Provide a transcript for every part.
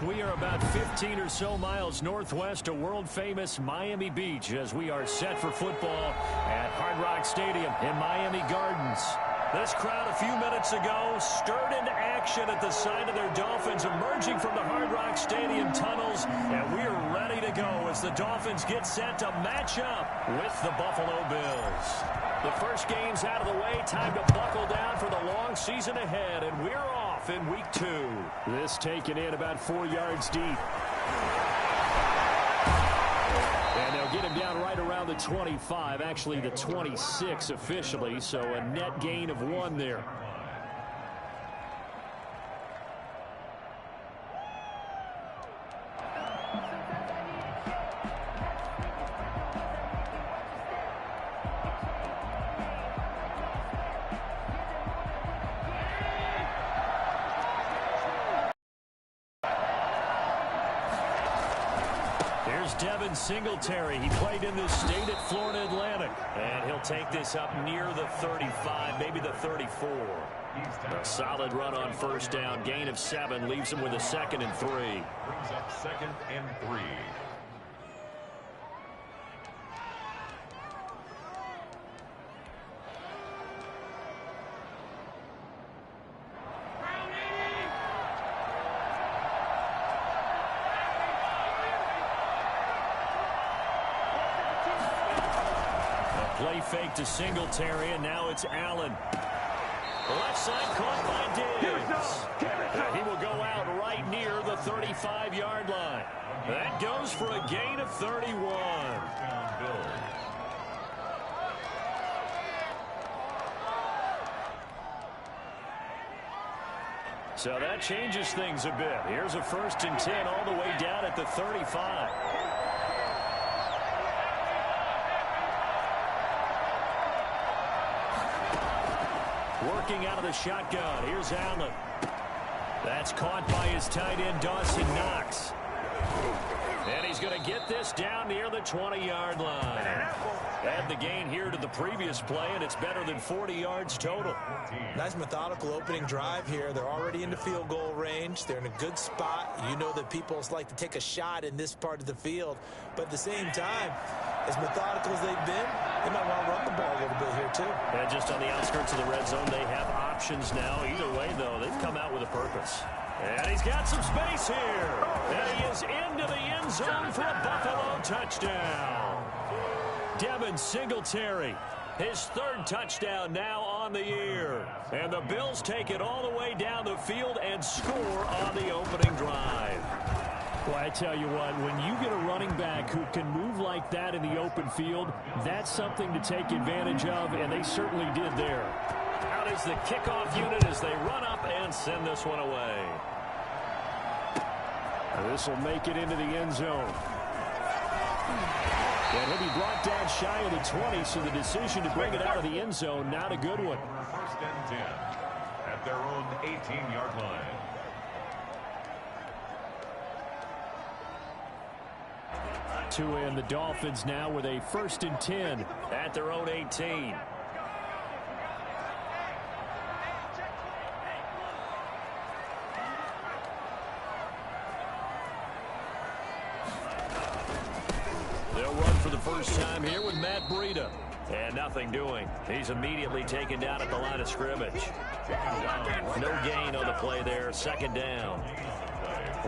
We are about 15 or so miles northwest of world-famous Miami Beach as we are set for football at Hard Rock Stadium in Miami Gardens. This crowd a few minutes ago stirred into action at the sight of their Dolphins emerging from the Hard Rock Stadium tunnels, and we are ready to go as the Dolphins get set to match up with the Buffalo Bills. The first game's out of the way, time to buckle down for the long season ahead, and we're off in week 2. This taken in about 4 yards deep. And they'll get him down right around the 25, actually the 26 officially, so a net gain of 1 there. Devin Singletary. He played in this state at Florida Atlantic. And he'll take this up near the 35, maybe the 34. A solid run on first down. Gain of 7 leaves him with a 2nd and 3. Brings up 2nd and 3. Play fake to Singletary, and now it's Allen. Left side caught by Diggs. He will go out right near the 35-yard line. That goes for a gain of 31. So that changes things a bit. Here's a 1st and 10 all the way down at the 35. Working out of the shotgun. Here's Allen. That's caught by his tight end, Dawson Knox. And he's going to get this down near the 20-yard line. Add the gain here to the previous play, and it's better than 40 yards total. Nice methodical opening drive here. They're already into field goal range. They're in a good spot. You know that people like to take a shot in this part of the field. But at the same time, as methodical as they've been, they might want to run the ball a little bit here, too. And just on the outskirts of the red zone, they have options now. Either way, though, they've come out with a purpose. And he's got some space here. And he is into the end zone for a Buffalo touchdown. Devin Singletary, his 3rd touchdown now on the year. And the Bills take it all the way down the field and score on the opening drive. Well, I tell you what, when you get a running back who can move like that in the open field, that's something to take advantage of, and they certainly did there. Out is the kickoff unit as they run up and send this one away. This will make it into the end zone. And he'll be brought down shy of the 20, so the decision to bring it out of the end zone, not a good one. 1st and 10 at their own 18-yard line. And the Dolphins now with a 1st and 10 at their own 18. They'll run for the first time here with Matt Breida. And nothing doing. He's immediately taken down at the line of scrimmage. No gain on the play there. 2nd down.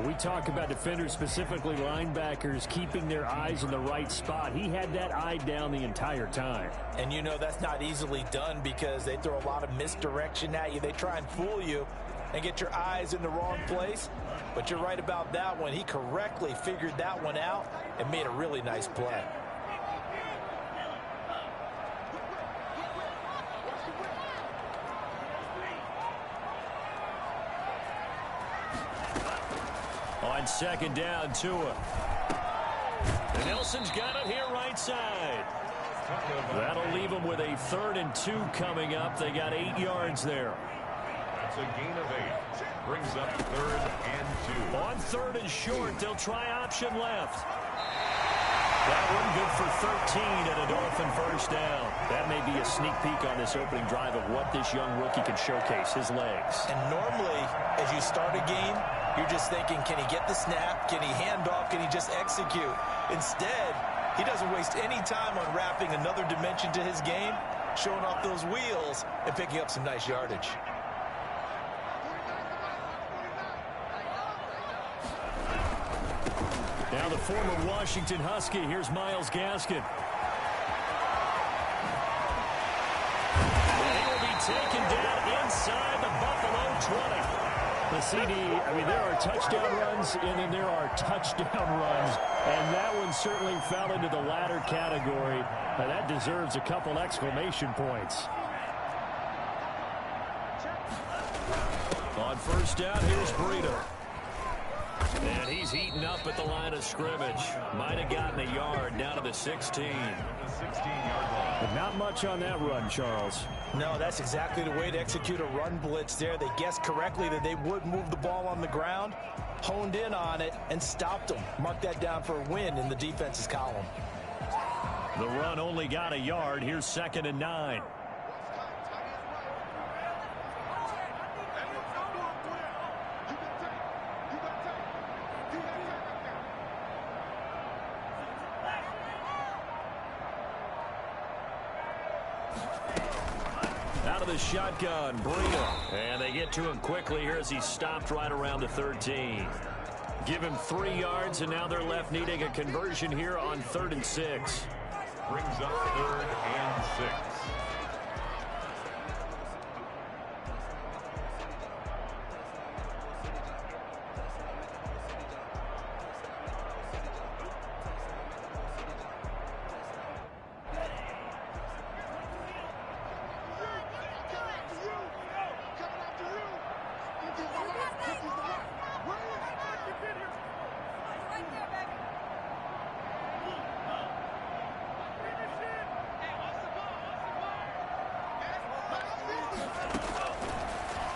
We talk about defenders, specifically linebackers, keeping their eyes in the right spot. He had that eye down the entire time. And you know that's not easily done because they throw a lot of misdirection at you. They try and fool you and get your eyes in the wrong place. But you're right about that one. He correctly figured that one out and made a really nice play. On 2nd down, Tua. And Nelson's got it here right side. That'll leave them with a 3rd and 2 coming up. They got 8 yards there. That's a gain of 8. Brings up 3rd and 2. On 3rd and short, they'll try option left. That one good for 13 and a Dolphin 1st down. That may be a sneak peek on this opening drive of what this young rookie can showcase, his legs. And normally, as you start a game, you're just thinking, can he get the snap? Can he hand off? Can he just execute? Instead, he doesn't waste any time on wrapping another dimension to his game, showing off those wheels, and picking up some nice yardage. Now the former Washington Husky, here's Myles Gaskin. He will be taken down inside the Buffalo 20. The CD, I mean, there are touchdown runs, and then there are touchdown runs, and that one certainly fell into the latter category. Now, that deserves a couple exclamation points. On first down, here's Breida. And he's heating up at the line of scrimmage. Might have gotten a yard down to the 16. But not much on that run, Charles. No, that's exactly the way to execute a run blitz there. They guessed correctly that they would move the ball on the ground, honed in on it, and stopped them. Mark that down for a win in the defense's column. The run only got a yard. Here's 2nd and 9. Out of the shotgun, Breida. And they get to him quickly here as he stopped right around the 13. Give him 3 yards, and now they're left needing a conversion here on 3rd and 6. Brings up 3rd and 6.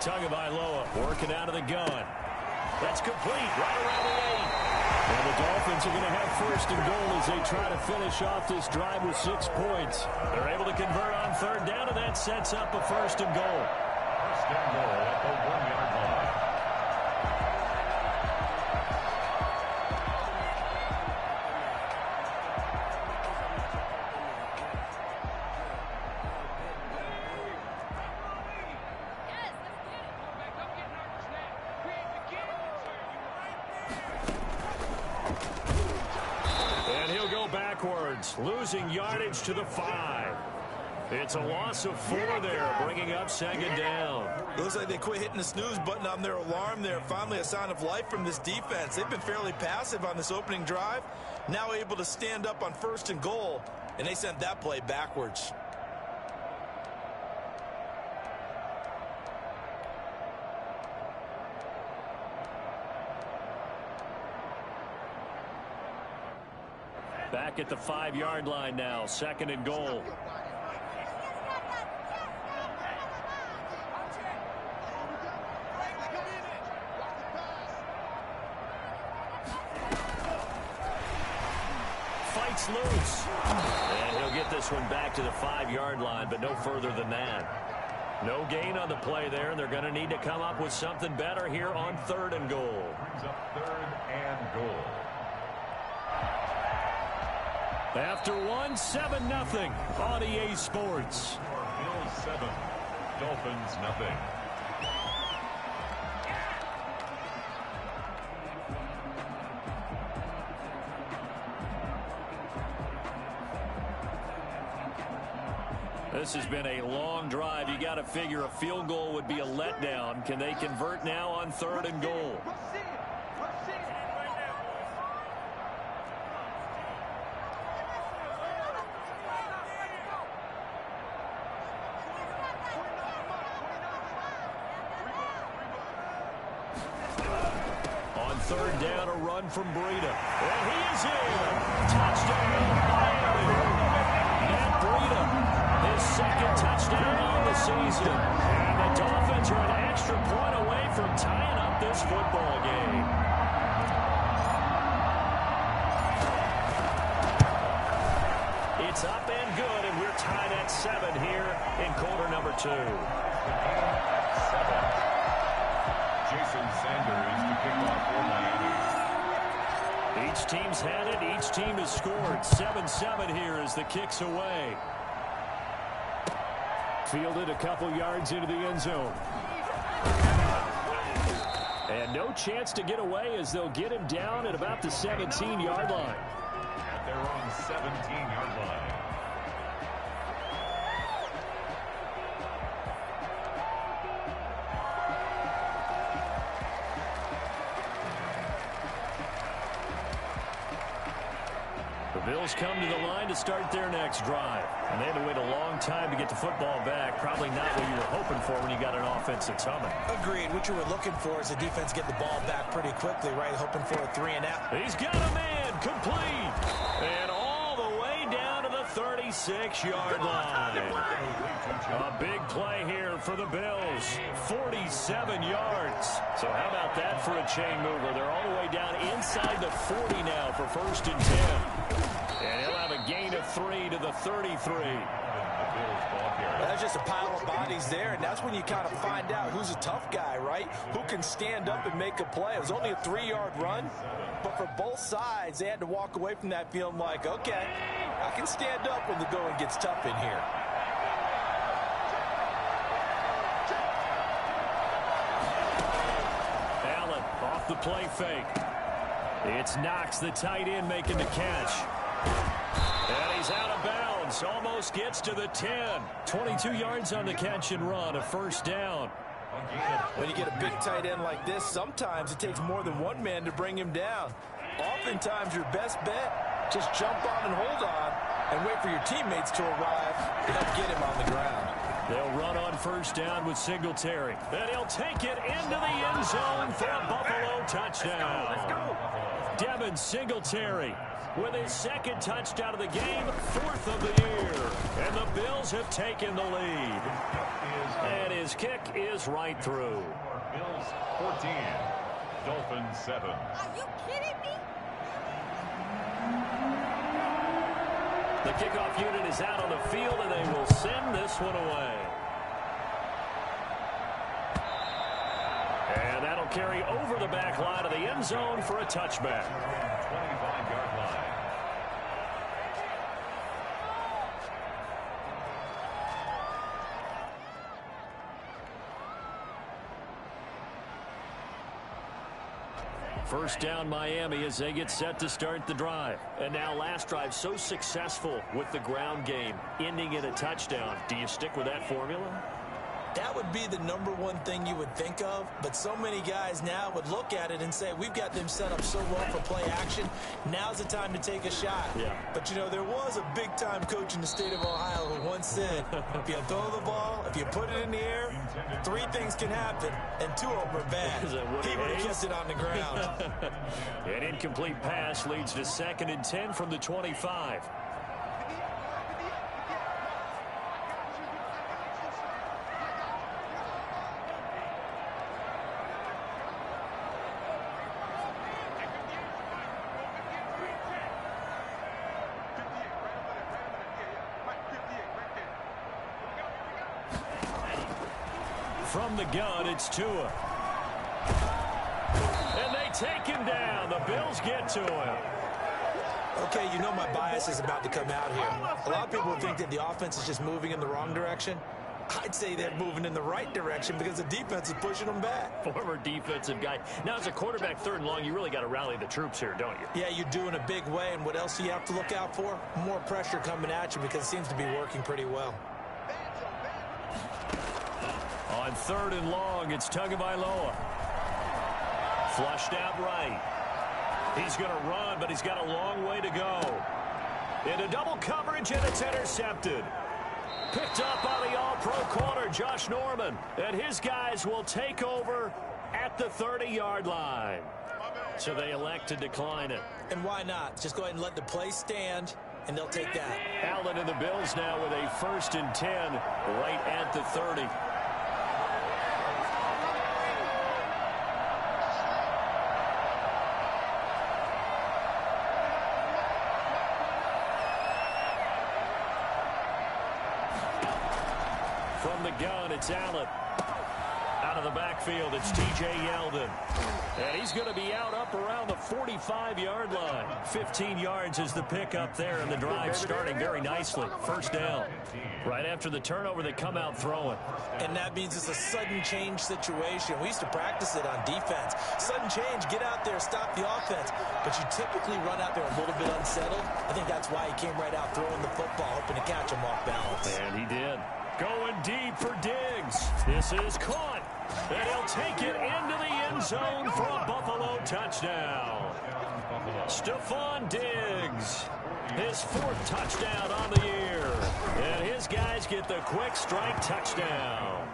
Tagovailoa working out of the gun. That's complete right around the 8. And the Dolphins are going to have 1st and goal as they try to finish off this drive with 6 points. They're able to convert on 3rd down, and that sets up a 1st and goal. 1st and goal at the 1-yard line. Losing yardage to the 5. It's a loss of 4 there, bringing up 2nd down. It looks like they quit hitting the snooze button on their alarm there. Finally a sign of life from this defense. They've been fairly passive on this opening drive. Now able to stand up on 1st and goal, and they sent that play backwards. Back at the 5-yard line now, 2nd and goal. Fights loose. And he'll get this one back to the 5-yard line, but no further than that. No gain on the play there, and they're going to need to come up with something better here on 3rd and goal. Brings up 3rd and goal. After 1, 7-0 on EA Sports. Bills 7, Dolphins nothing. This has been a long drive. You got to figure a field goal would be a letdown. Can they convert now on 3rd and goal? On 3rd down, a run from Breida. And he is in. Touchdown, Miami. Matt Breida, his 2nd touchdown on the season. And the Dolphins are an extra point away from tying up this football game. It's up and good, and we're tied at 7 here in quarter number 2. Jason Jason Sanders to kick off for Miami. Each team's had it. Each team has scored. 7-7 here as the kick's away. Fielded a couple yards into the end zone. And no chance to get away as they'll get him down at about the 17-yard line. At their own 17-yard line. Bills come to the line to start their next drive. And they had to wait a long time to get the football back. Probably not what you were hoping for when you got an offense that's humming. Agreed. What you were looking for is the defense get the ball back pretty quickly, right? Hoping for a 3-and-out. He's got a man complete. And all the way down to the 36-yard line. A big play here for the Bills. 47 yards. So how about that for a chain mover? They're all the way down inside the 40 now for 1st and 10. And he'll have a gain of 3 to the 33. That's just a pile of bodies there, and that's when you kind of find out who's a tough guy, right? Who can stand up and make a play. It was only a 3-yard run, but for both sides, they had to walk away from that feeling like, okay, I can stand up when the going gets tough in here. Allen off the play fake. It's Knox, the tight end, making the catch. And he's out of bounds. Almost gets to the 10. 22 yards on the catch and run. A 1st down. When you get a big tight end like this, sometimes it takes more than one man to bring him down. Oftentimes, your best bet, just jump on and hold on and wait for your teammates to arrive to help get him on the ground. They'll run on 1st down with Singletary. And he'll take it into the end zone for a Buffalo touchdown. Let's go. Devin Singletary with his 2nd touchdown of the game, 4th of the year. And the Bills have taken the lead. And his kick is right through. Bills 14, Dolphins 7. Are you kidding me? The kickoff unit is out on the field, and they will send this one away. And that'll carry over the back line of the end zone for a touchback. 25-yard line. First down Miami as they get set to start the drive. And now last drive so successful with the ground game, ending in a touchdown. Do you stick with that formula? That would be the #1 thing you would think of, but so many guys now would look at it and say, we've got them set up so well for play action. Now's the time to take a shot. Yeah. But, you know, there was a big-time coach in the state of Ohio who once said, if you throw the ball, if you put it in the air, 3 things can happen, and 2 of them are bad. He would have kept it on the ground. An incomplete pass leads to 2nd and 10 from the 25. From the gun, it's Tua. And they take him down. The Bills get to him. Okay, you know my bias is about to come out here. A lot of people think that the offense is just moving in the wrong direction. I'd say they're moving in the right direction because the defense is pushing them back. Former defensive guy. Now, as a quarterback 3rd and long, you really got to rally the troops here, don't you? Yeah, you do in a big way. And what else do you have to look out for? More pressure coming at you because it seems to be working pretty well. On 3rd and long, it's Tagovailoa. Flushed out right. He's going to run, but he's got a long way to go. Into double coverage, and it's intercepted. Picked up by the all-pro corner, Josh Norman. And his guys will take over at the 30-yard line. So they elect to decline it. And why not? Just go ahead and let the play stand, and they'll take that. Allen and the Bills now with a 1st and 10 right at the 30. From the gun, it's Allen. Out of the backfield, it's T.J. Yeldon. And he's going to be out up around the 45-yard line. 15 yards is the pickup there, and the drive starting very nicely. First down. Right after the turnover, they come out throwing. And that means it's a sudden change situation. We used to practice it on defense. Sudden change, get out there, stop the offense. But you typically run out there a little bit unsettled. I think that's why he came right out throwing the football, hoping to catch him off balance. And he did. Going deep for Diggs. This is caught. And he'll take it into the end zone for a Buffalo touchdown. Stephon Diggs, his 4th touchdown on the year. And his guys get the quick strike touchdown.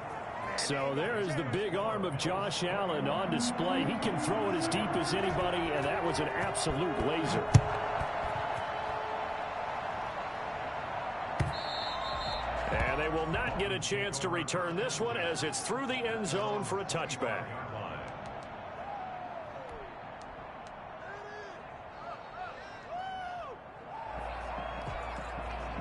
So there is the big arm of Josh Allen on display. He can throw it as deep as anybody, and that was an absolute laser. And they will not get a chance to return this one as it's through the end zone for a touchback.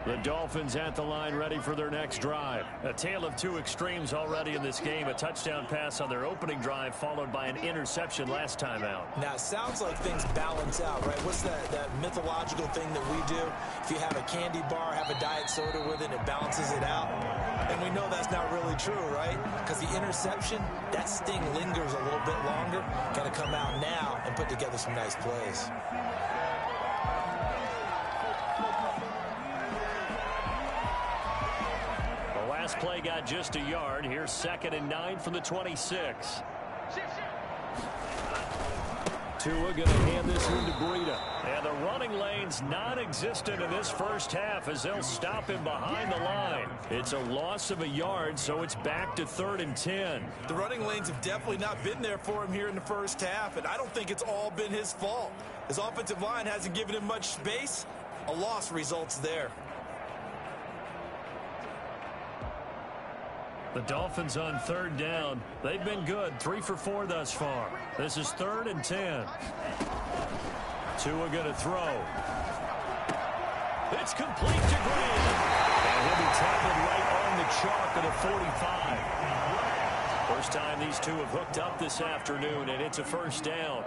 The Dolphins at the line ready for their next drive. A tale of two extremes already in this game. A touchdown pass on their opening drive followed by an interception last time out. Now, it sounds like things balance out, right? What's that mythological thing that we do? If you have a candy bar, have a diet soda with it, it balances it out. And we know that's not really true, right? Because the interception, that sting lingers a little bit longer. Got to come out now and put together some nice plays. Last play got just a yard. Here's 2nd and 9 from the 26. Tua going to hand this one to Breida. And the running lane's non-existent in this first half as they'll stop him behind the line. It's a loss of a yard, so it's back to 3rd and 10. The running lanes have definitely not been there for him here in the first half, and I don't think it's all been his fault. His offensive line hasn't given him much space. A loss results there. The Dolphins on 3rd down. They've been good, 3 for 4 thus far. This is 3rd and 10. Tua going to throw. It's complete to Green. And he'll be tackled right on the chalk of the 45. First time these two have hooked up this afternoon, and it's a first down.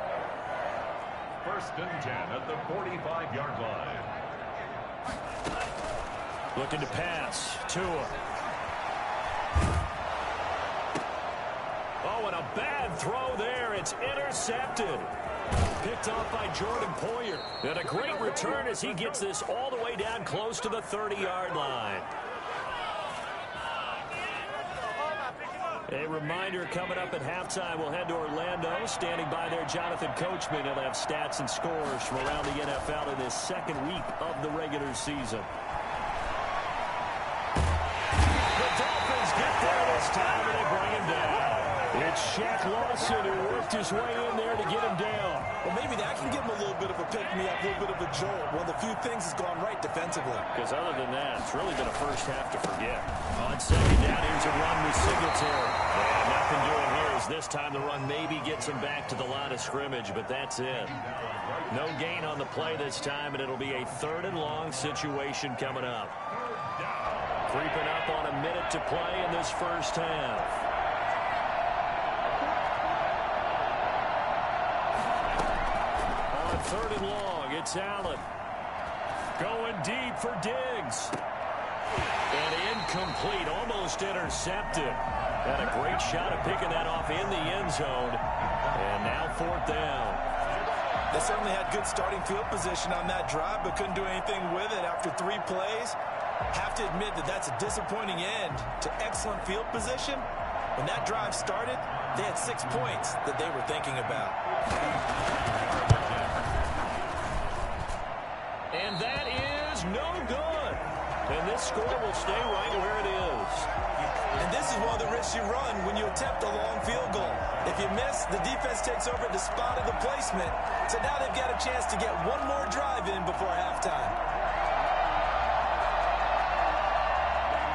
1st and 10 at the 45-yard line. Looking to pass. Tua. Oh, and a bad throw there. It's intercepted. Picked off by Jordan Poyer. And a great return as he gets this all the way down close to the 30-yard line. A reminder coming up at halftime. We'll head to Orlando. Standing by there, Jonathan Coachman. He'll have stats and scores from around the NFL in this 2nd week of the regular season. The Dolphins get there this time, and they bring him down. It's Shaq Lawson who worked his way in there to get him down. Well, maybe that can give him a little bit of a pick-me-up, a little bit of a jolt. One of the few things has gone right defensively. Because other than that, it's really been a first half to forget. On 2nd down, here's a run with Singletary. And nothing doing here is this time the run maybe gets him back to the line of scrimmage, but that's it. No gain on the play this time, and it'll be a 3rd and long situation coming up. Creeping up on a minute to play in this first half. On 3rd and long, it's Allen. Going deep for Diggs. And incomplete, almost intercepted. And a great shot at picking that off in the end zone. And now 4th down. They certainly had good starting field position on that drive, but couldn't do anything with it after 3 plays. Have to admit that that's a disappointing end to excellent field position. When that drive started, they had 6 points that they were thinking about. And that is no good. And this score will stay right where it is. And this is one of the risks you run when you attempt a long field goal. If you miss, the defense takes over the spot of the placement. So now they've got a chance to get one more drive in before halftime.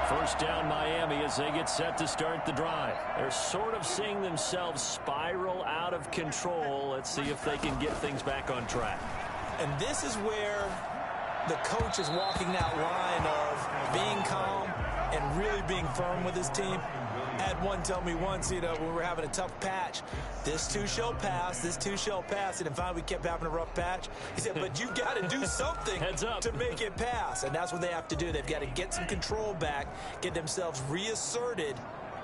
First down Miami as they get set to start the drive. They're sort of seeing themselves spiral out of control. Let's see if they can get things back on track. And this is where the coach is walking that line of being calm and really being firm with his team. Had one tell me once, when we were having a tough patch, this too shall pass, this too shall pass. And finally we kept having a rough patch. He said, but you got to do something to make it pass. And that's what they have to do. They've got to get some control back, get themselves reasserted,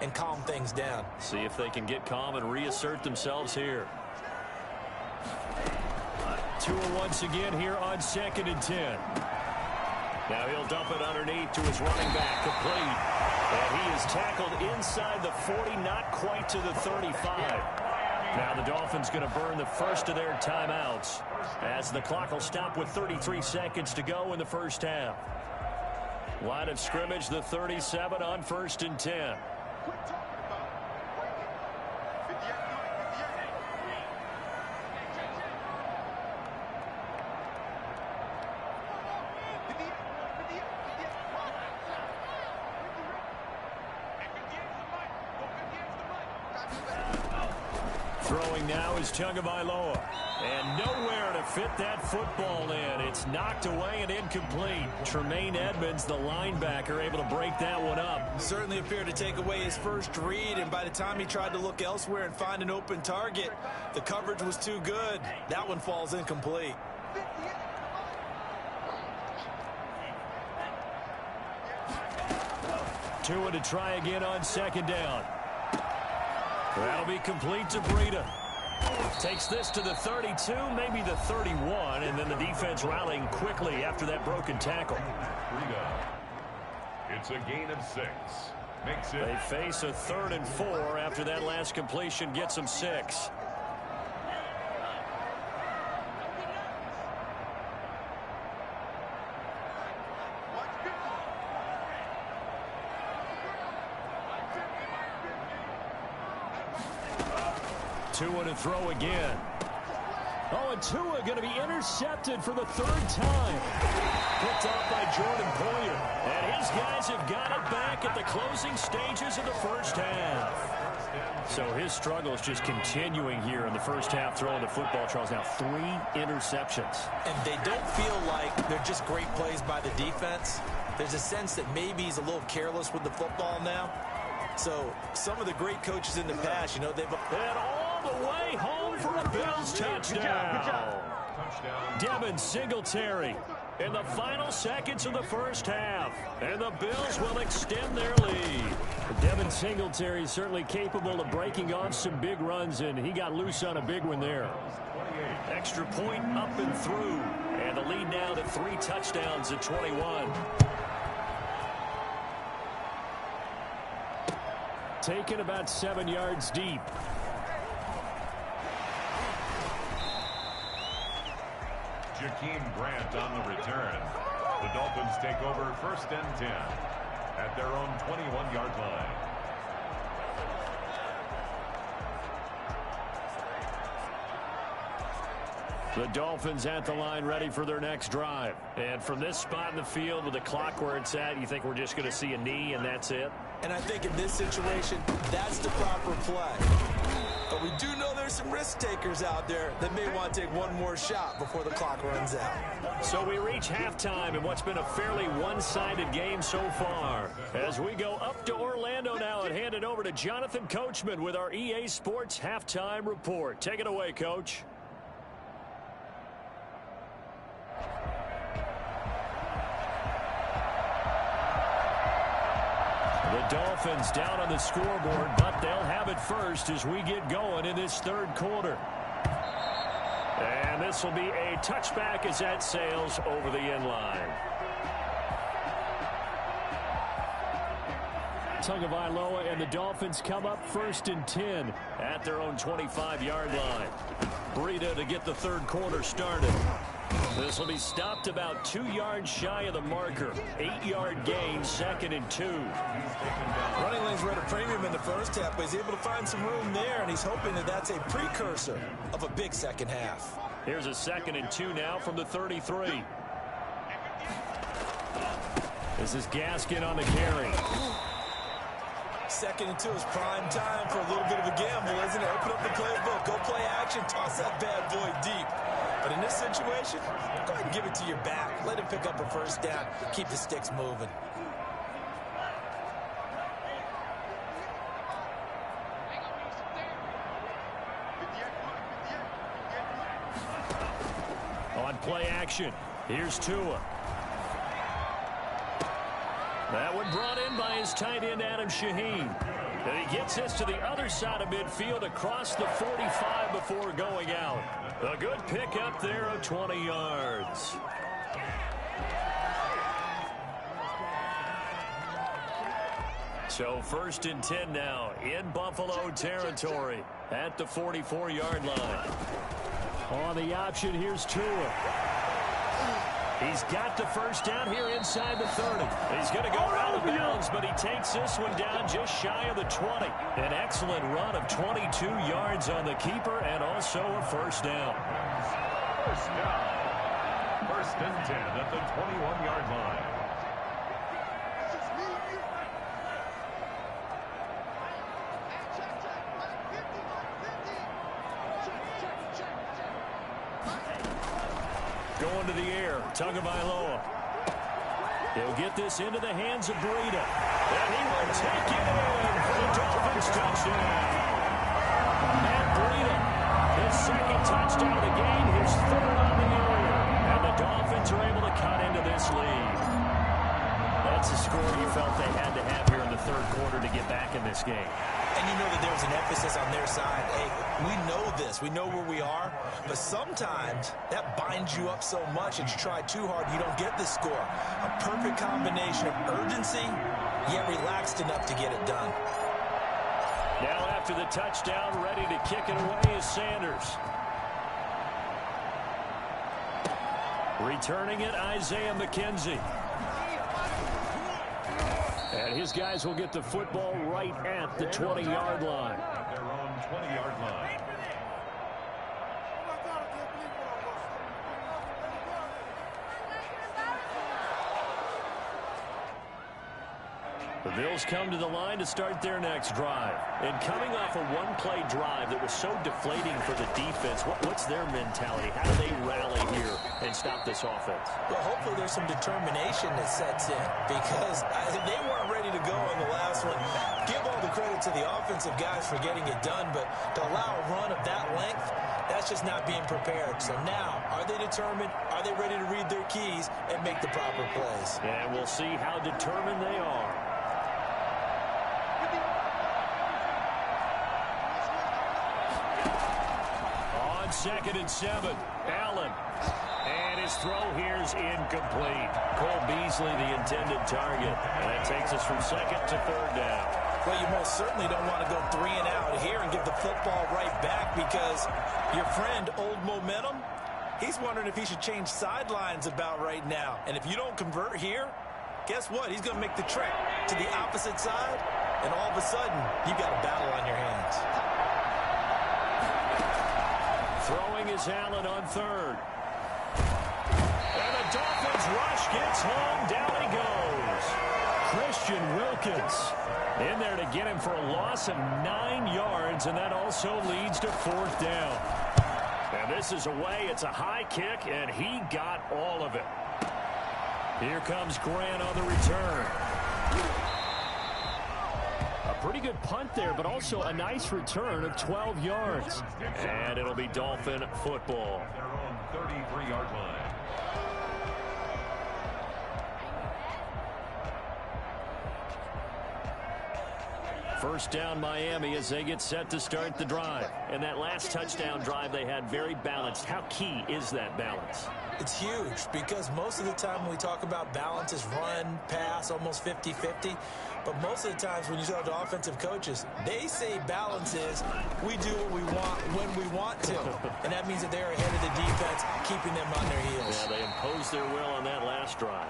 and calm things down. See if they can get calm and reassert themselves here. Tua once again here on 2nd and 10. Now he'll dump it underneath to his running back, complete. And he is tackled inside the 40, not quite to the 35. Now the Dolphins going to burn the first of their timeouts as the clock will stop with 33 seconds to go in the first half. Line of scrimmage, the 37 on 1st and 10. Throwing now is Tagovailoa. And nowhere to fit that football in. It's knocked away and incomplete. Tremaine Edmonds, the linebacker, able to break that one up. Certainly appeared to take away his first read, and by the time he tried to look elsewhere and find an open target, the coverage was too good. That one falls incomplete. Tua to try again on 2nd down. That'll be complete to Breida. Takes this to the 32, maybe the 31, and then the defense rallying quickly after that broken tackle. It's a gain of 6. Makes it. They face a 3rd and 4 after that last completion gets them 6. Tua to throw again. Oh, and Tua going to be intercepted for the 3rd time. Picked off by Jordan Poyer. And his guys have got it back at the closing stages of the first half. So his struggles just continuing here in the first half throwing the football. Charles, now 3 interceptions. And they don't feel like they're just great plays by the defense. There's a sense that maybe he's a little careless with the football now. So some of the great coaches in the past, they've... And all the way home for a Bills touchdown. Good job. Devin Singletary in the final seconds of the first half. And the Bills will extend their lead. Devin Singletary certainly capable of breaking off some big runs, and he got loose on a big one there. Extra point up and through. And the lead now to 3 touchdowns at 21. Taken about 7 yards deep. Jakeem Grant on the return. The Dolphins take over 1st and 10 at their own 21-yard line. The Dolphins at the line ready for their next drive. And from this spot in the field with the clock where it's at, you think we're just going to see a knee and that's it? And I think in this situation, that's the proper play. But we do know there's some risk takers out there that may want to take one more shot before the clock runs out. So we reach halftime in what's been a fairly one-sided game so far. As we go up to Orlando now and hand it over to Jonathan Coachman with our EA Sports Halftime Report. Take it away, Coach. The Dolphins down on the scoreboard, but they'll have it first as we get going in this 3rd quarter. And this will be a touchback as that sails over the end line. Tagovailoa and the Dolphins come up 1st and 10 at their own 25-yard line. Breida to get the 3rd quarter started. This will be stopped about 2 yards shy of the marker. 8-yard gain, 2nd and 2. Running lanes were at a premium in the first half, but he's able to find some room there, and he's hoping that that's a precursor of a big second half. Here's a 2nd and 2 now from the 33. This is Gaskin on the carry. 2nd and 2 is prime time for a little bit of a gamble, isn't it? Open up the playbook, go play action, toss that bad boy deep. But in this situation, go ahead and give it to your back. Let him pick up a 1st down. Keep the sticks moving. On play action, here's Tua. That one brought in by his tight end, Adam Shaheen. And he gets this to the other side of midfield across the 45 before going out. A good pickup there of 20 yards. So 1st and 10 now in Buffalo territory at the 44-yard line. On the option, here's Tua. He's got the first down here inside the 30. He's going to go out of bounds, but he takes this one down just shy of the 20. An excellent run of 22 yards on the keeper and also a first down. First down. 1st and 10 at the 21-yard line. Going to the air, Tagovailoa. He'll get this into the hands of Breida. And he will take it in for the Dolphins touchdown. Matt Breida, his 2nd touchdown of the game, his 3rd on the year. And the Dolphins are able to cut into this lead. That's a score you felt they had to have here in the 3rd quarter to get back in this game. And you know that there was an emphasis on their side. Hey, we know this. We know where we are. But sometimes that binds you up so much that you try too hard, you don't get the score. A perfect combination of urgency, yet relaxed enough to get it done. Now after the touchdown, ready to kick it away is Sanders. Returning it, Isaiah McKenzie. And his guys will get the football right at the 20-yard line. At their own 20-yard line. The Bills come to the line to start their next drive. And coming off a one-play drive that was so deflating for the defense, what's their mentality? How do they rally here and stop this offense? Well, hopefully there's some determination that sets in because they weren't ready to go on the last one. Give all the credit to the offensive guys for getting it done, but to allow a run of that length, that's just not being prepared. So now, are they determined? Are they ready to read their keys and make the proper plays? And we'll see how determined they are. On 2nd and 7, Allen. And his throw here's incomplete. Cole Beasley, the intended target. And that takes us from 2nd to 3rd down. Well, you most certainly don't want to go 3 and out here and give the football right back because your friend, Old Momentum, he's wondering if he should change sidelines about right now. And if you don't convert here, guess what? He's going to make the trek to the opposite side, and all of a sudden, you've got a battle on your hands. Throwing is Allen on 3rd. And the Dolphins rush gets home. Down he goes. Christian Wilkins in there to get him for a loss of 9 yards, and that also leads to 4th down. And this is away. It's a high kick, and he got all of it. Here comes Grant on the return. A pretty good punt there, but also a nice return of 12 yards. And it'll be Dolphin football. Their own 33-yard line. First down Miami as they get set to start the drive. And that last touchdown drive they had very balanced. How key is that balance? It's huge because most of the time when we talk about balance is run, pass, almost 50-50. But most of the times when you talk to offensive coaches, they say balance is we do what we want when we want to. And that means that they're ahead of the defense, keeping them on their heels. Yeah, they imposed their will on that last drive.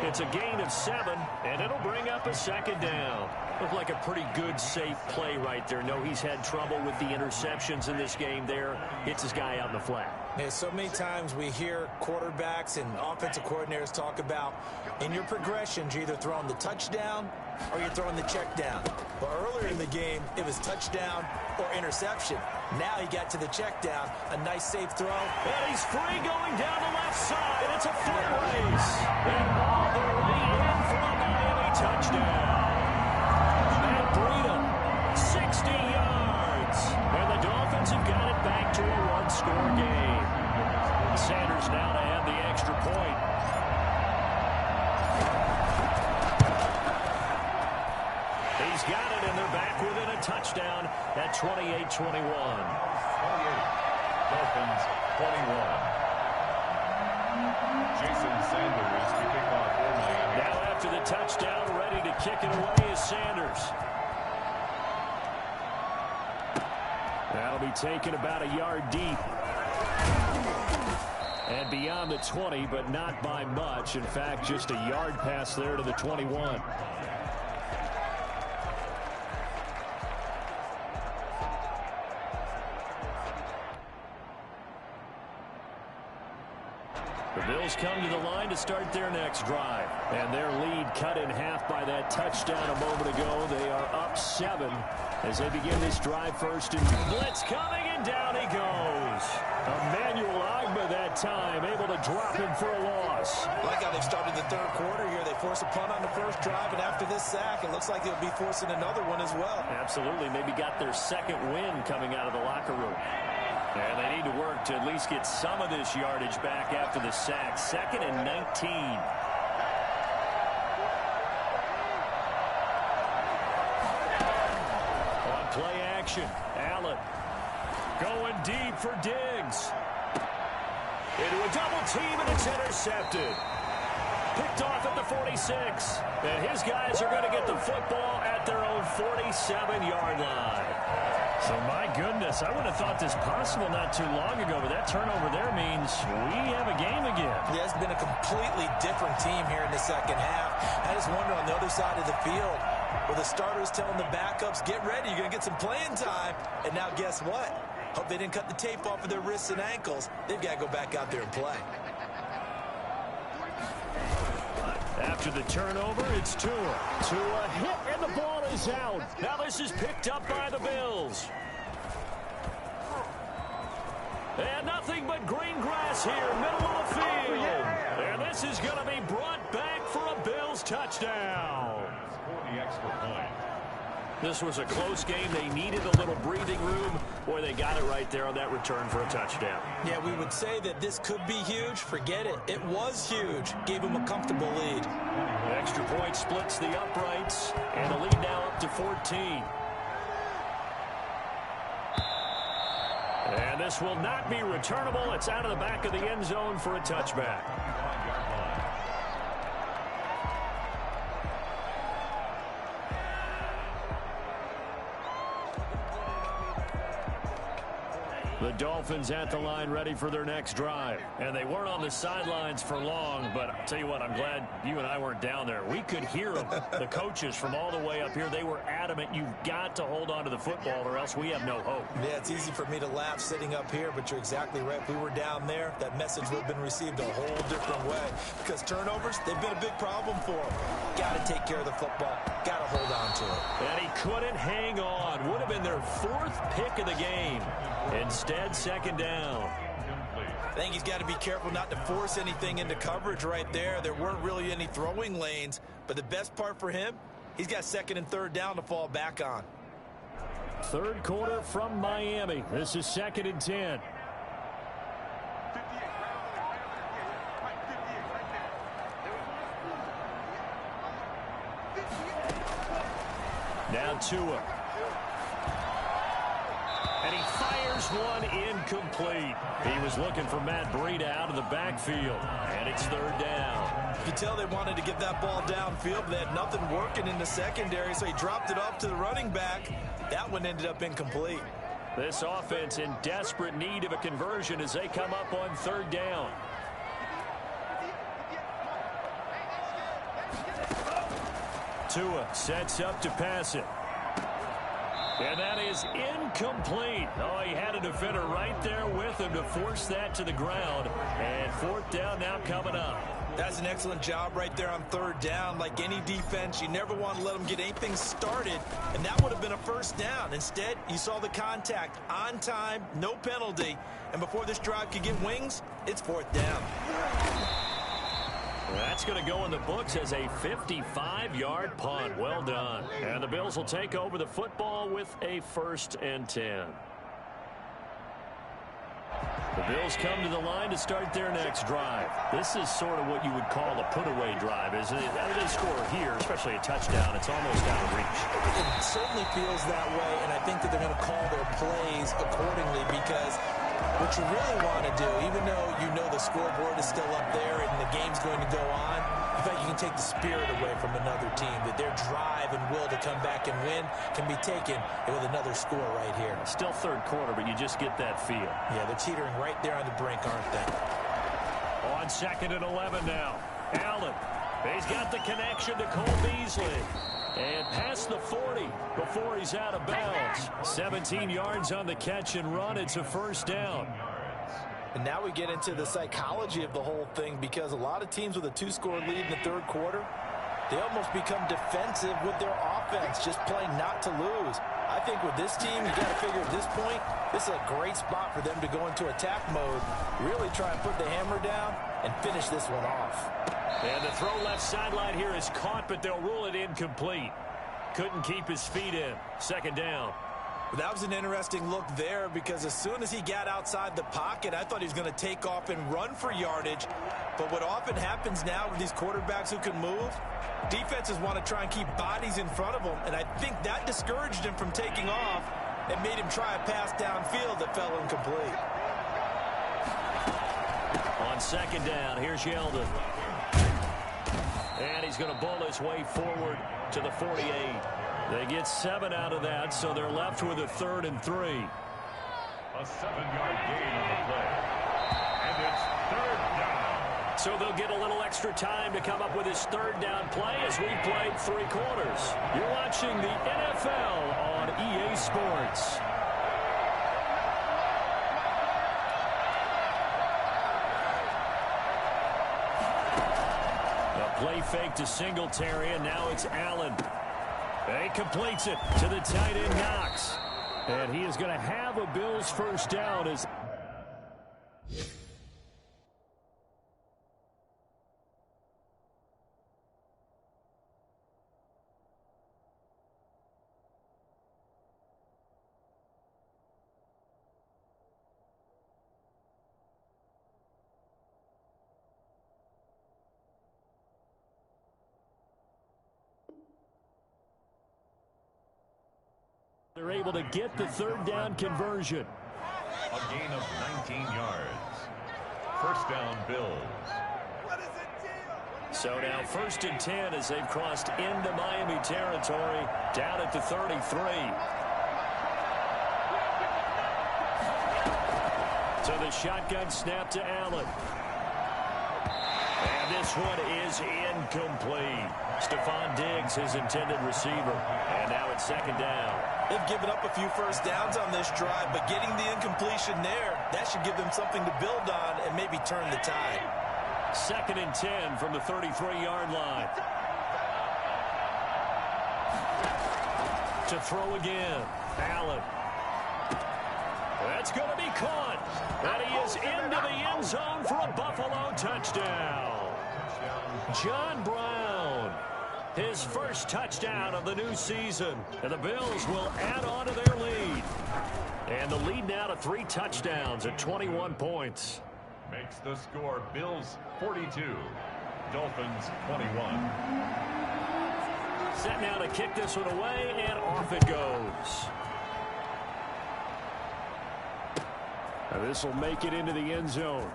It's a gain of 7, and it'll bring up a 2nd down. Looked like a pretty good, safe play right there. No, he's had trouble with the interceptions in this game there. Hits his guy out in the flat. Yeah, so many times we hear quarterbacks and offensive coordinators talk about in your progressions, you're either throwing the touchdown or you're throwing the check down. But earlier in the game, it was touchdown or interception. Now he got to the check down. A nice, safe throw. And he's free going down the left side. It's a foot race. And all the way in for a Miami touchdown. Matt Breida, 60 yards. And the Dolphins have got it back to a one-score game. Sanders now 28-21. 28. Dolphins 21. Jason Sanders to kick off for Miami. Now after the touchdown, ready to kick it away is Sanders. That'll be taken about a yard deep. And beyond the 20, but not by much. In fact, just a yard pass there to the 21. The Bills come to the line to start their next drive. And their lead cut in half by that touchdown a moment ago. They are up 7 as they begin this drive first. And blitz coming, and down he goes. Emmanuel Ogbah that time, able to drop him for a loss. Like how they've started the third quarter here. They force a punt on the first drive, and after this sack, it looks like they'll be forcing another one as well. Absolutely. Maybe got their second win coming out of the locker room. And they need to work to at least get some of this yardage back after the sack. 2nd and 19. On play action, Allen going deep for Diggs. Into a double team, and it's intercepted. Picked off at the 46. And his guys are going to get the football at their own 47-yard line. So, my goodness, I would have thought this possible not too long ago, but that turnover there means we have a game again. Yeah, it's been a completely different team here in the second half. I just wonder on the other side of the field, where the starters telling the backups, get ready, you're going to get some playing time. And now guess what? Hope they didn't cut the tape off of their wrists and ankles. They've got to go back out there and play. After the turnover, it's Tua. Tua hit, and the ball is out. Now this is picked up by the Bills. And nothing but green grass here, middle of the field. And this is going to be brought back for a Bills touchdown. For the extra point. This was a close game. They needed a little breathing room. Boy, they got it right there on that return for a touchdown. Yeah, we would say that this could be huge. Forget it. It was huge. Gave them a comfortable lead. The extra point splits the uprights, and the lead now up to 14. And this will not be returnable. It's out of the back of the end zone for a touchback. The Dolphins at the line ready for their next drive. And they weren't on the sidelines for long, but I'll tell you what, I'm glad you and I weren't down there. We could hear them, the coaches from all the way up here. They were adamant, you've got to hold on to the football or else we have no hope. Yeah, it's easy for me to laugh sitting up here, but you're exactly right. If we were down there, that message would have been received a whole different way. Because turnovers, they've been a big problem for them. Got to take care of the football. Got to hold on to it. And he couldn't hang on. Would have been their 4th pick of the game. Instead, 2nd down. I think he's got to be careful not to force anything into coverage right there. There weren't really any throwing lanes, but the best part for him, he's got 2nd and 3rd down to fall back on. 3rd quarter from Miami. This is 2nd and 10. Now Tua. And he fires one incomplete. He was looking for Matt Breida out of the backfield. And it's 3rd down. You could tell they wanted to get that ball downfield, but they had nothing working in the secondary, so he dropped it off to the running back. That one ended up incomplete. This offense in desperate need of a conversion as they come up on 3rd down. Tua sets up to pass it. And that is incomplete. Oh, he had a defender right there with him to force that to the ground. And 4th down now coming up. That's an excellent job right there on 3rd down. Like any defense, you never want to let them get anything started. And that would have been a 1st down. Instead, you saw the contact on time, no penalty. And before this drive could get wings, it's 4th down. That's going to go in the books as a 55-yard punt. Well done. And the Bills will take over the football with a 1st and 10. The Bills come to the line to start their next drive. This is sort of what you would call a put-away drive, isn't it? They score here, especially a touchdown. It's almost out of reach. It certainly feels that way, and I think that they're going to call their plays accordingly because what you really want to do, even though you know the scoreboard is still up there and the game's going to go on, in fact, you can take the spirit away from another team, that their drive and will to come back and win can be taken with another score right here. Still third quarter, but you just get that feel. Yeah, they're teetering right there on the brink, aren't they? On 2nd and 11 now. Allen. He's got the connection to Cole Beasley. And past the 40 before he's out of bounds. 17 yards on the catch and run. It's a first down. And now we get into the psychology of the whole thing because a lot of teams with a 2-score lead in the third quarter, they almost become defensive with their offense, just playing not to lose. I think with this team, you got to figure at this point, this is a great spot for them to go into attack mode, really try and put the hammer down and finish this one off. And the throw left sideline here is caught, but they'll rule it incomplete. Couldn't keep his feet in. Second down. That was an interesting look there because as soon as he got outside the pocket, I thought he was going to take off and run for yardage. But what often happens now with these quarterbacks who can move, defenses want to try and keep bodies in front of them, and I think that discouraged him from taking off and made him try a pass downfield that fell incomplete. On second down, here's Yeldon. And he's going to bowl his way forward to the 48. They get 7 out of that, so they're left with a 3rd and 3. A 7-yard gain on the play. And it's 3rd down. So they'll get a little extra time to come up with his 3rd down play as we played 3 quarters. You're watching the NFL on EA Sports. A play fake to Singletary, and now it's Allen. He completes it to the tight end, Knox. And he is going to have a Bills first down as they're able to get the 3rd down conversion. A gain of 19 yards. First down, Bills. So now 1st and 10 as they've crossed into Miami territory, down at the 33. So the shotgun snap to Allen. And this one is incomplete. Stephon Diggs, his intended receiver. And now it's 2nd down. They've given up a few first downs on this drive, but getting the incompletion there, that should give them something to build on and maybe turn the tide. 2nd and 10 from the 33-yard line. To throw again. Allen. That's going to be caught. And he is into the end zone for a Buffalo touchdown. John Brown. His first touchdown of the new season. And the Bills will add on to their lead. And the lead now to 3 touchdowns at 21 points. Makes the score Bills 42, Dolphins 21. Set now to kick this one away, and off it goes. Now this will make it into the end zone.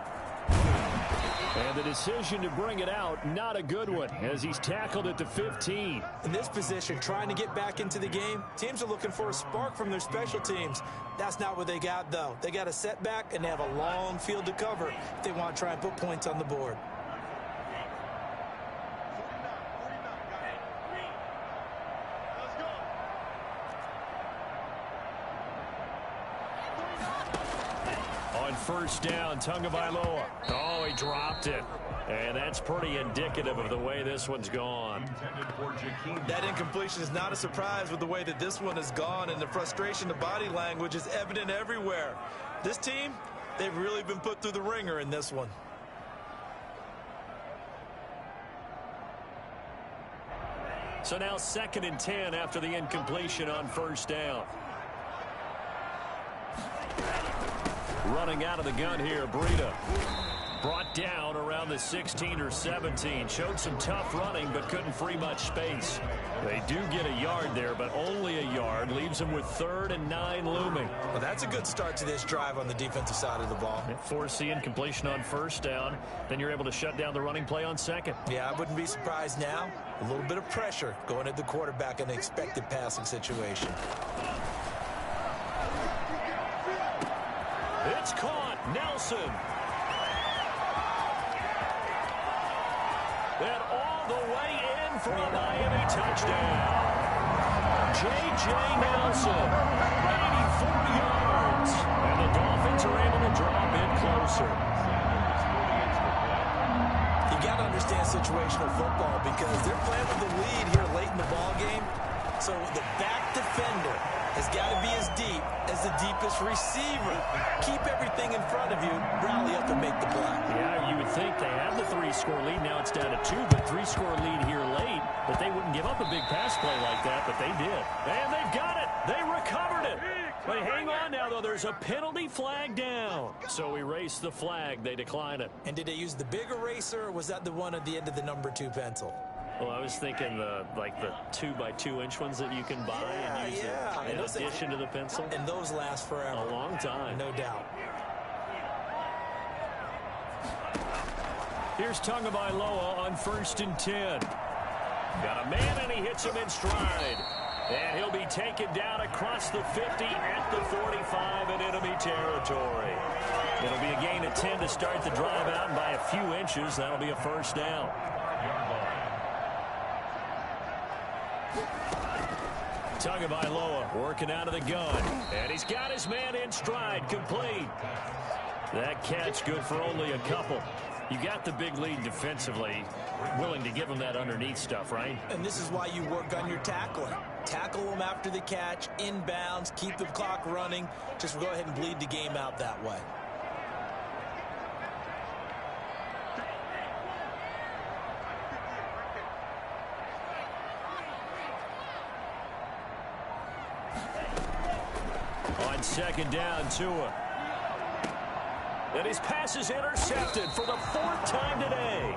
And the decision to bring it out, not a good one, as he's tackled at the 15. In this position, trying to get back into the game, teams are looking for a spark from their special teams. That's not what they got, though. They got a setback, and they have a long field to cover if they want to try and put points on the board. First down, Tagovailoa. Oh, he dropped it. And that's pretty indicative of the way this one's gone. That incompletion is not a surprise with the way that this one has gone, and the frustration, the body language is evident everywhere. This team, they've really been put through the ringer in this one. So now 2nd and 10 after the incompletion on first down. Running out of the gun here, Breida. Brought down around the 16 or 17. Showed some tough running, but couldn't free much space. They do get a yard there, but only a yard. Leaves them with 3rd and 9 looming. Well, that's a good start to this drive on the defensive side of the ball. Foreseeing completion on 1st down. Then you're able to shut down the running play on 2nd. Yeah, I wouldn't be surprised now. A little bit of pressure going at the quarterback in an expected passing situation. It's caught. Nelson. And all the way in for a Miami touchdown. J.J. Nelson, 84 yards. And the Dolphins are able to drop in closer. You got to understand situational football because they're playing with the lead here late in the ball game. So the back defender has got to be as deep as the deepest receiver. Keep everything in front of you, rally up and make the play. Yeah, you would think they have the 3-score lead. Now it's down to 2, but 3-score lead here late. But they wouldn't give up a big pass play like that, but they did. And they've got it. They recovered it. But hang on now, though. There's a penalty flag down. So erase the flag. They decline it. And did they use the big eraser, or was that the one at the end of the number 2 pencil? Well, I was thinking the 2x2-inch ones that you can buy and use in addition to the pencil. And those last forever. A long time. No doubt. Here's Tagovailoa on 1st and 10. Got a man, and he hits him in stride. And he'll be taken down across the 50 at the 45 in enemy territory. It'll be a gain of 10 to start the drive out, and by a few inches, that'll be a 1st down. Tagovailoa working out of the gun. And he's got his man in stride, complete. That catch good for only a couple. You got the big lead defensively, willing to give them that underneath stuff, right? And this is why you work on your tackling. Tackle them after the catch, inbounds, keep the clock running. Just go ahead and bleed the game out that way. On 2nd down, Tua. And his pass is intercepted for the 4th time today.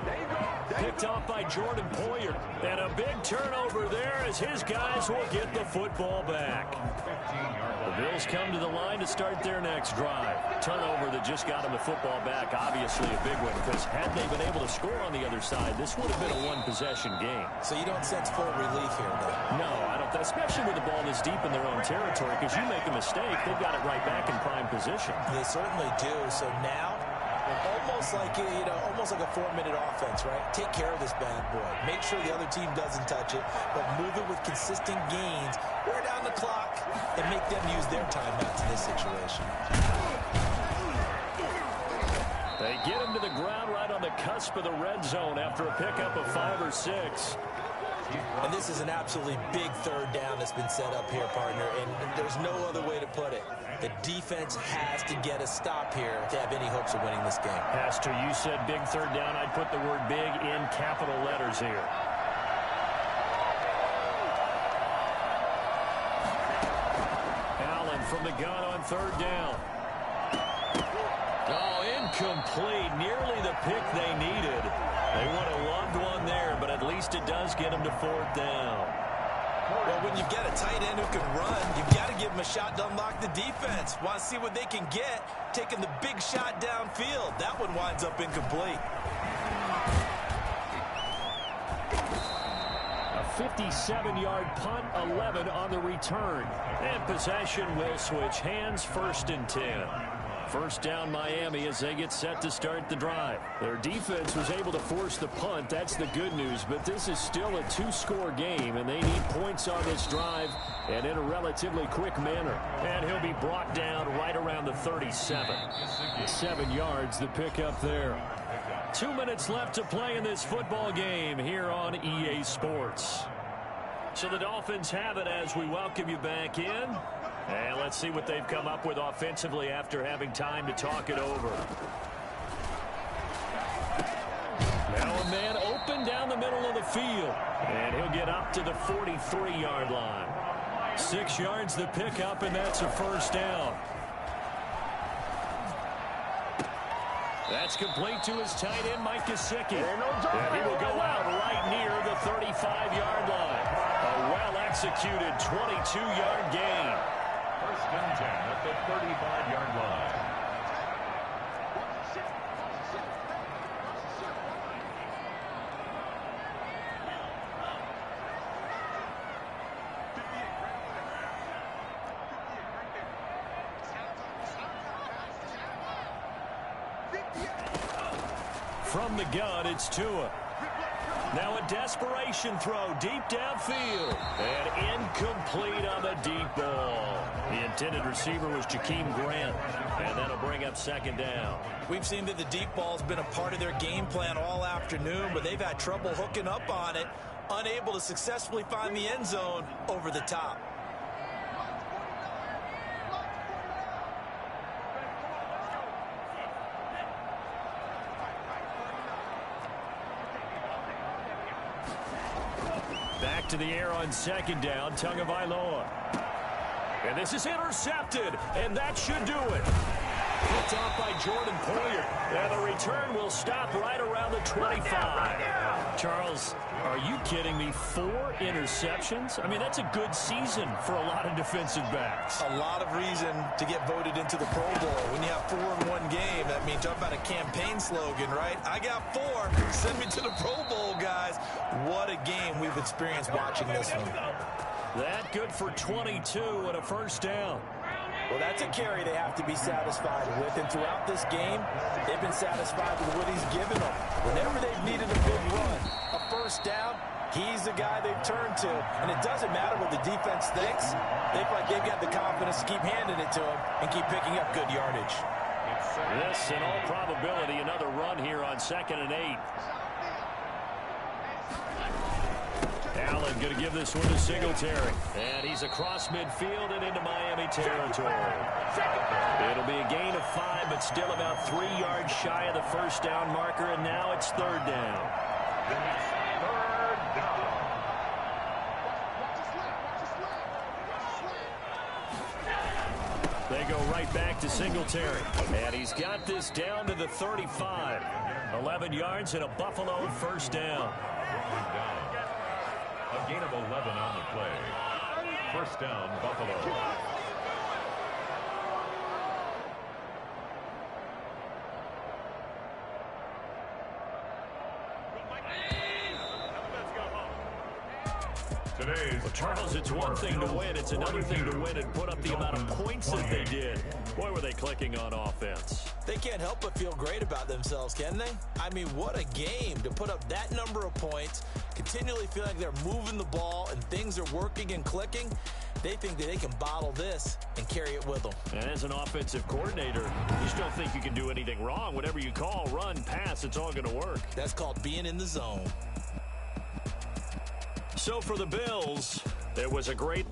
Picked off by Jordan Poyer. And a big turnover there as his guys will get the football back. The Bills come to the line to start their next drive. Turnover that just got them the football back. Obviously a big one, because had they been able to score on the other side, this would have been a one-possession game. So you don't sense full relief here, though? No, I don't. Especially with the ball this deep in their own territory, because you make a mistake, they've got it right back in prime position. They certainly do. So now, almost like a 4-minute offense, right? Take care of this bad boy. Make sure the other team doesn't touch it, but move it with consistent gains. Wear down the clock and make them use their timeouts in this situation. They get him to the ground right on the cusp of the red zone after a pickup of 5 or 6. And this is an absolutely big 3rd down that's been set up here, partner, and there's no other way to put it. The defense has to get a stop here to have any hopes of winning this game. Pastor, you said big 3rd down. I'd put the word big in capital letters here. Allen from the gun on 3rd down. Oh, incomplete. Nearly the pick they needed. They would have loved one there, but at least it does get them to 4th down. Well, when you get a tight end who can run, you've got to give him a shot to unlock the defense. Want to see what they can get, taking the big shot downfield. That one winds up incomplete. A 57-yard punt, 11 on the return. And possession will switch hands, 1st and 10. 1st down Miami as they get set to start the drive. Their defense was able to force the punt. That's the good news. But this is still a 2-score game, and they need points on this drive and in a relatively quick manner. And he'll be brought down right around the 37. 7 yards, the pickup there. 2 minutes left to play in this football game here on EA Sports. So the Dolphins have it as we welcome you back in. And let's see what they've come up with offensively after having time to talk it over. Now a man open down the middle of the field. And he'll get up to the 43-yard line. 6 yards the pickup, and that's a 1st down. That's complete to his tight end, Mike Gesicki. And he will go out right near the 35-yard line. A well-executed 22-yard gain. First and 10 at the 35-yard line. From the gun, it's Tua. Now a desperation throw deep downfield. And incomplete on the deep ball. The intended receiver was Jakeem Grant. And that'll bring up second down. We've seen that the deep ball's been a part of their game plan all afternoon, but they've had trouble hooking up on it, unable to successfully find the end zone over the top. Back to the air on second down, Tagovailoa. And this is intercepted, and that should do it. Picked off by Jordan Poyer. And the return will stop right around the 25. Charles, are you kidding me? 4 interceptions? I mean, that's a good season for a lot of defensive backs. A lot of reason to get voted into the Pro Bowl. When you have 4 in one game, that means talk about a campaign slogan, right? I got 4. Send me to the Pro Bowl, guys. What a game we've experienced watching this one. That good for 22 and a first down. Well, that's a carry they have to be satisfied with. And throughout this game, they've been satisfied with what he's given them. Whenever they've needed a big run, a first down, he's the guy they've turned to. And it doesn't matter what the defense thinks. They feel like they've got the confidence to keep handing it to him and keep picking up good yardage. This, in all probability, another run here on 2nd and 8. Allen going to give this one to Singletary. And he's across midfield and into Miami territory. It'll be a gain of 5, but still about 3 yards shy of the first down marker, and now it's 3rd down. They go right back to Singletary. And he's got this down to the 35. 11 yards and a Buffalo first down. A gain of 11 on the play. First down, Buffalo. Well, Charles, it's one thing to win. It's another thing to win and put up the amount of points that they did. Boy, were they clicking on offense. They can't help but feel great about themselves, can they? I mean, what a game to put up that number of points, continually feel like they're moving the ball and things are working and clicking. They think that they can bottle this and carry it with them. And as an offensive coordinator, you just don't think you can do anything wrong. Whatever you call, run, pass, it's all going to work. That's called being in the zone. So for the Bills, it was a great